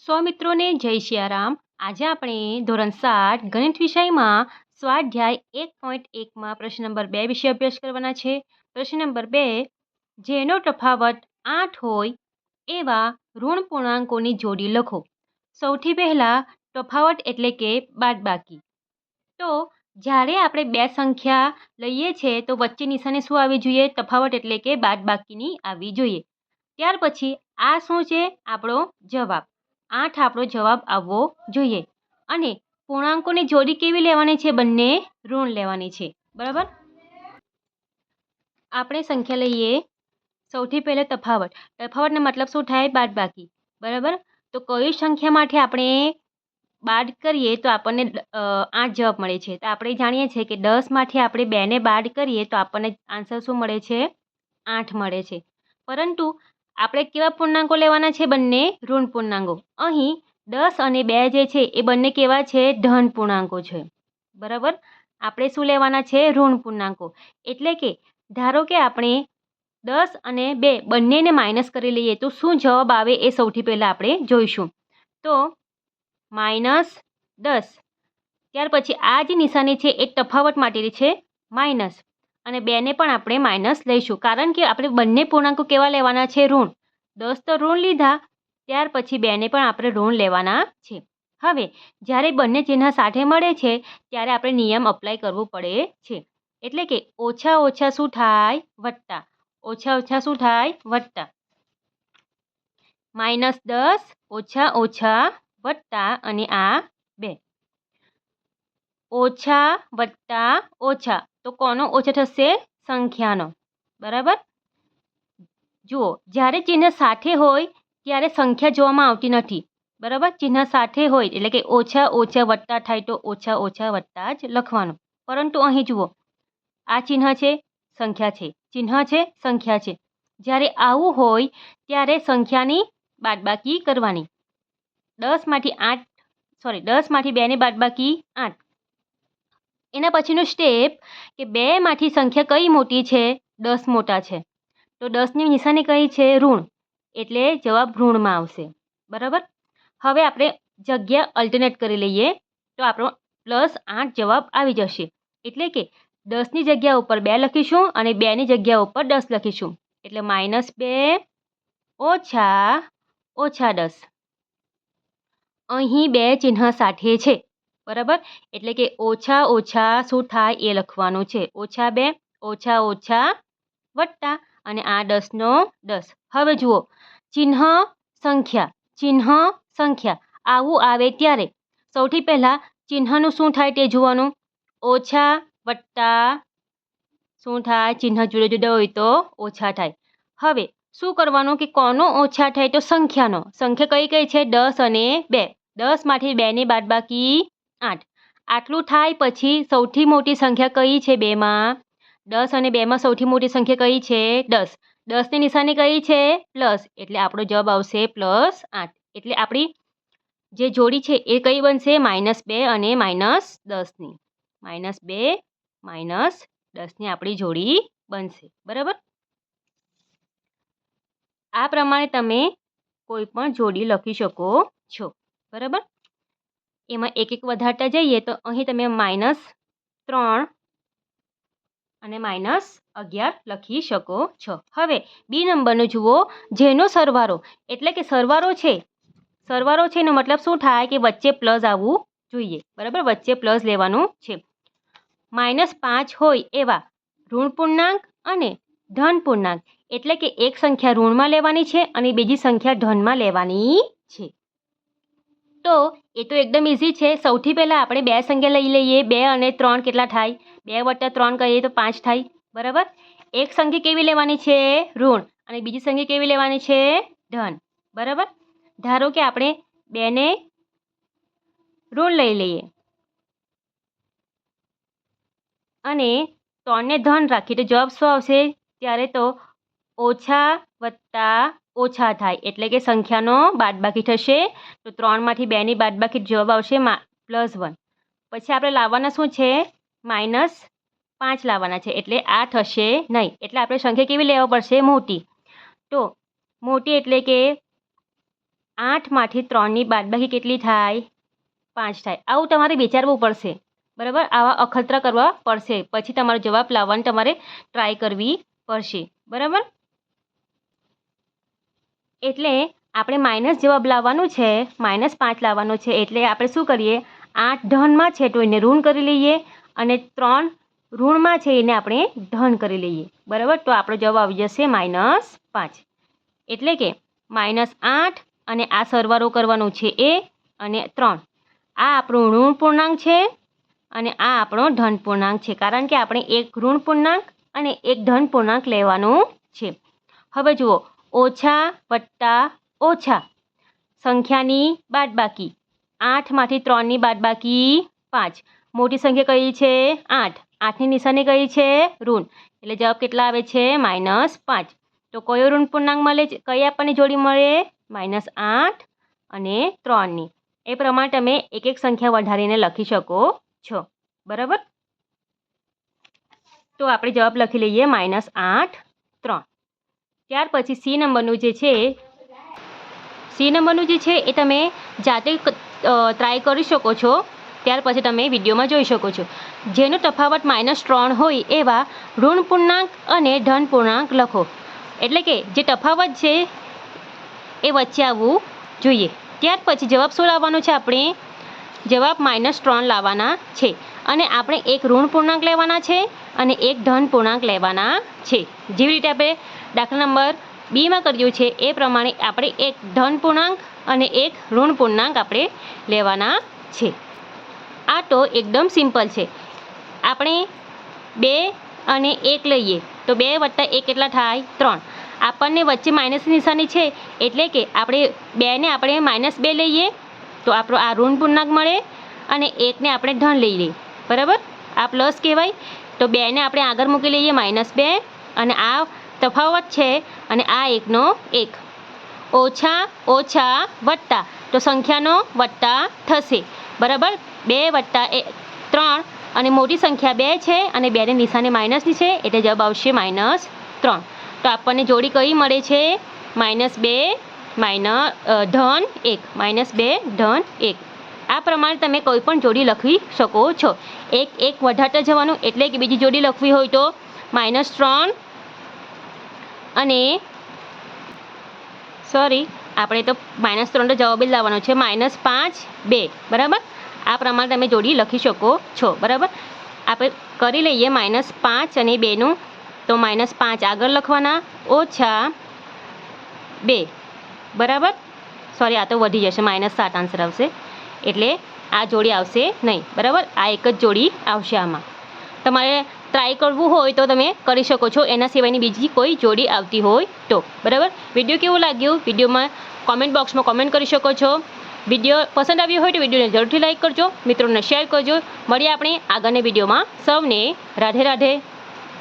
મિત્રોને જય સિયારામ. આજે આપણે ધોરણ 7 ગણિત વિષયમાં સ્વાધ્યાય 1.1માં પ્રશ્ન નંબર 2 વિશે અભ્યાસ કરવાના છે. પ્રશ્ન નંબર 2, જેનો તફાવત 8 હોય એવા ઋણ પૂર્ણાંકોની જોડી લખો. સૌથી પહેલા તફાવત એટલે કે બાદબાકી. તો જ્યારે આપણે બે સંખ્યા લઈએ છીએ તો વચ્ચે નિશાની શું આવવી જોઈએ? તફાવત એટલે કે બાદબાકીની આવવી જોઈએ. ત્યાર પછી આ શું છે? આપણો જવાબ. 8 આપણો જવાબ આવવો જોઈએ. અને પૂર્ણાંકોની જોડી કેવી લેવાની છે? બંને ઋણ લેવાની છે. બરાબર. આપણે સંખ્યા લઈએ. સૌથી પહેલા તફાવત. તફાવતનો મતલબ શું થાય? બાદબાકી. બરાબર. તો કઈ સંખ્યા માટે આપણે બાદ કરીએ તો આપણને 8 જવાબ મળે છે? તો આપણે જાણીએ છીએ કે 10માંથી આપણે 2ને બાદ કરીએ તો આપણને આન્સર શું મળે છે? 8 મળે છે. પરંતુ આપણે કેવા પૂર્ણાંકો લેવાના છે? બંને ઋણ પૂર્ણાંકો. અહીં 10 અને 2 જે છે એ બંને કેવા છે? ધન પૂર્ણાંકો છે. બરાબર. આપણે શું લેવાના છે? ઋણ પૂર્ણાંકો. એટલે કે ધારો કે આપણે 10 અને 2 બંનેને માઇનસ કરી લઈએ તો શું જવાબ આવે એ સૌથી પહેલાં આપણે જોઈશું. તો -10. ત્યાર પછી આ જે નિશાની છે એ તફાવત માટેની છે, માઇનસ. અને 2ને પણ આપણે માઇનસ લઈશું કારણ કે આપણે બંને પૂર્ણાંકો કેવા લેવાના છે? ઋણ. 10 તો ઋણ લીધા, ત્યાર પછી 2ને પણ આપણે ઋણ લેવાના છે. હવે જ્યારે બંને ચિહ્ન સાથે મળે છે ત્યારે આપણે નિયમ અપ્લાય કરવું પડે છે. એટલે કે ઓછા ઓછા શું થાય? વત્તા. ઓછા ઓછા શું થાય? વત્તા. -10 ઓછા ઓછા વત્તા અને આ 2. ઓછા વત્તા ઓછા. તો કોનો ઓછા થશે? સંખ્યાનો. બરાબર. જુઓ, જ્યારે ચિહ્ન સાથે હોય ત્યારે સંખ્યા જોવામાં આવતી નથી. બરાબર. ચિહ્ન સાથે હોય એટલે કે ઓછા ઓછા વત્તા થાય તો ઓછા ઓછા વત્તા જ લખવાનું. પરંતુ અહીં જુઓ, આ ચિહ્ન છે, સંખ્યા છે, ચિહ્ન છે, સંખ્યા છે. જ્યારે આવું હોય ત્યારે સંખ્યાની બાદબાકી કરવાની. 10માંથી 2ને બાદબાકી 8. એના પછીનું સ્ટેપ કે 2માંથી સંખ્યા કઈ મોટી છે? 10 મોટા છે. તો 10ની નિશાની કઈ છે? ઋણ. એટલે જવાબ ઋણમાં આવશે. બરાબર. હવે આપણે જગ્યા અલ્ટરનેટ કરી લઈએ તો આપણો +8 જવાબ આવી જશે. એટલે કે 10ની જગ્યા ઉપર 2 લખીશું અને 2ની જગ્યા ઉપર 10 લખીશું. એટલે -2 ઓછા 10. અહીં 2 ચિહ્ન સાથે છે. બરાબર. એટલે કે ઓછા ઓછા શું થાય એ લખવાનું છે. -2 ઓછા ઓછા વત્તા અને આ 10નો 10. હવે જુઓ, ચિહ્ન સંખ્યા, ચિહ્ન સંખ્યા આવું આવે ત્યારે સૌથી પહેલાં ચિહ્નનું શું થાય તે જોવાનું. ઓછા વત્તા શું થાય? ચિહ્ન જુદા જુદા હોય તો ઓછા થાય. હવે શું કરવાનું કે કોનો ઓછા થાય? તો સંખ્યાનો. સંખ્યા કઈ કઈ છે? 10 અને 2. 10માંથી 2ને બાદબાકી 8. આટલું થાય પછી સૌથી મોટી સંખ્યા કઈ છે? 2માં. 10 અને 2માં સૌથી મોટી સંખ્યા કઈ છે? 10. 10ની નિશાની કઈ છે? પ્લસ. એટલે આપણો જવાબ આવશે +8. એટલે આપણી જે જોડી છે એ કઈ બનશે? -2 અને -10ની. -2 -10ની આપણી જોડી બનશે. બરાબર. આ પ્રમાણે તમે કોઈ પણ જોડી લખી શકો છો. બરાબર. એમાં એક એક વધારતા જઈએ તો અહીં તમે -3 અને -11 લખી શકો છો. હવે બી નંબરનું જુઓ, જેનો સરવાળો. એટલે કે સરવાળો છે, સરવાળો છે એનો મતલબ શું થાય? કે વચ્ચે પ્લસ આવવું જોઈએ. બરાબર. વચ્ચે પ્લસ લેવાનું છે. -5 હોય એવા ઋણ પૂર્ણાંક અને ધન પૂર્ણાંક. એટલે કે એક સંખ્યા ઋણમાં લેવાની છે અને બીજી સંખ્યા ધનમાં લેવાની છે. તો એ તો એકદમ ઇઝી છે. સૌથી પહેલાં આપણે બે સંખ્યા લઈ લઈએ. 2 અને 3 કેટલા થાય? 2 વત્તા 3 કરીએ તો 5 થાય. બરાબર. એક સંખ્યા કેવી લેવાની છે? ઋણ. અને બીજી સંખ્યા કેવી લેવાની છે? ધન. બરાબર. ધારો કે આપણે 2ને ઋણ લઈ લઈએ અને 3ને ધન રાખીએ તો જવાબ શું આવશે? ત્યારે તો ઓછા વત્તા ઓછા થાય એટલે કે સંખ્યાનો બાદબાકી થશે. તો 3માંથી 2ની બાદબાકી જવાબ આવશે +1. પછી આપણે લાવવાના શું છે? -5 લાવવાના છે. એટલે આ થશે નહીં. એટલે આપણે સંખ્યા કેવી લેવા પડશે? મોટી. તો મોટી એટલે કે 8માંથી 3ની બાદબાકી કેટલી થાય? 5 થાય. આવું તમારે વિચારવું પડશે, બરાબર? આવા અખતરા કરવા પડશે, પછી તમારો જવાબ લાવવાની તમારે ટ્રાય કરવી પડશે, બરાબર? એટલે આપણે માઇનસ જવાબ લાવવાનું છે, -5 લાવવાનું છે. એટલે આપણે શું કરીએ? 8 ધનમાં છે તો એને ઋણ કરી લઈએ, અને 3 ઋણમાં છે એને આપણે ધન કરી લઈએ, બરાબર? તો આપણો જવાબ આવી જશે -5. એટલે કે -8 અને આ સરવાળો કરવાનો છે એ અને 3. આ આપણું ઋણ પૂર્ણાંક છે અને આ આપણો ધન પૂર્ણાંક છે, કારણ કે આપણે એક ઋણ પૂર્ણાંક અને એક ધન પૂર્ણાંક લેવાનું છે. હવે જુઓ, ઓછા વત્તા ઓછા, સંખ્યાની બાદબાકી. 8માંથી 3ની બાદબાકી 5. મોટી સંખ્યા કઈ છે? 8. 8ની નિશાની કઈ છે? ઋણ. એટલે જવાબ કેટલા આવે છે? -5. તો કયો ઋણ પૂર્ણાંક મળે છે? કઈ આપણને જોડી મળે? -8 અને 3ની. એ પ્રમાણે તમે એક એક સંખ્યા વધારીને લખી શકો છો, બરાબર? તો આપણે જવાબ લખી લઈએ -8, 3. ત્યાર પછી સી નંબરનું જે છે એ તમે જાતે ટ્રાય કરી શકો છો. ત્યાર પછી તમે વિડીયોમાં જોઈ શકો છો. જેનો તફાવત -3 હોય એવા ઋણ પૂર્ણાંક અને ધન પૂર્ણાંક લખો. એટલે કે જે તફાવત છે એ વચ્ચે આવવું જોઈએ. ત્યાર પછી જવાબ શું લાવવાનો છે? આપણે જવાબ -3 લાવવાના છે, અને આપણે એક ઋણ પૂર્ણાંક લેવાના છે અને એક ધન પૂર્ણાંક લેવાના છે. જેવી રીતે આપણે દાખલા નંબર 2માં કર્યું છે એ પ્રમાણે આપણે એક ધન પૂર્ણાંક અને એક ઋણ પૂર્ણાંક આપણે લેવાના છે. આ તો એકદમ સિમ્પલ છે. આપણે 2 અને 1 લઈએ તો 2 વત્તા 1 કેટલા થાય? 3. આપણને વચ્ચે માઇનસની નિશાની છે, એટલે કે આપણે 2ને આપણે -2 લઈએ તો આપણો આ ઋણ પૂર્ણાંક મળે, અને 1ને આપણે ધન લઈ લઈએ, બરાબર? આ પ્લસ કહેવાય. તો 2ને આપણે આગળ મૂકી લઈએ -2, અને આ તફાવત છે, અને આ 1નો 1. ઓછા ઓછા વત્તા, તો સંખ્યાનો વત્તા થશે, બરાબર? 2 વત્તા 3, અને મોટી સંખ્યા 2 છે અને 2ની નિશાની માઇનસની છે, એટલે જવાબ આવશે -3. તો આપણને જોડી કઈ મળે છે? -2 ધન 1, -2 ધન 1. આ પ્રમાણે તમે કોઈ પણ જોડી લખી શકો છો. એક વધારતા જવાનું, એટલે કે બીજી જોડી લખવી હોય તો -3 અને આપણે તો -3 તો જવાબ જ લાવવાનો છે, -5 2, બરાબર? આ પ્રમાણે તમે જોડી લખી શકો છો, બરાબર? આપણે કરી લઈએ -5 અને 2નું. તો -5 આગળ લખવાના, ઓછા 2, બરાબર? આ તો વધી જશે, -7 આન્સર આવશે. એટલે આ જોડી આવશે નહીં, બરાબર? આ એક જ જોડી આવશે. આમાં તમારે ટ્રાય કરવું હોય તો તમે કરી શકો છો, એના સિવાયની બીજી કોઈ જોડી આવતી હોય તો, બરાબર? વિડીયો કેવું લાગ્યું? વિડીયોમાં કોમેન્ટ બોક્સમાં કોમેન્ટ કરી શકો છો. વિડીયો પસંદ આવ્યો હોય તો વિડીયોને જરૂરથી લાઈક કરજો, મિત્રોને શેર કરજો. મળીએ આપણે આગળના વિડીયોમાં. સૌને રાધે રાધે.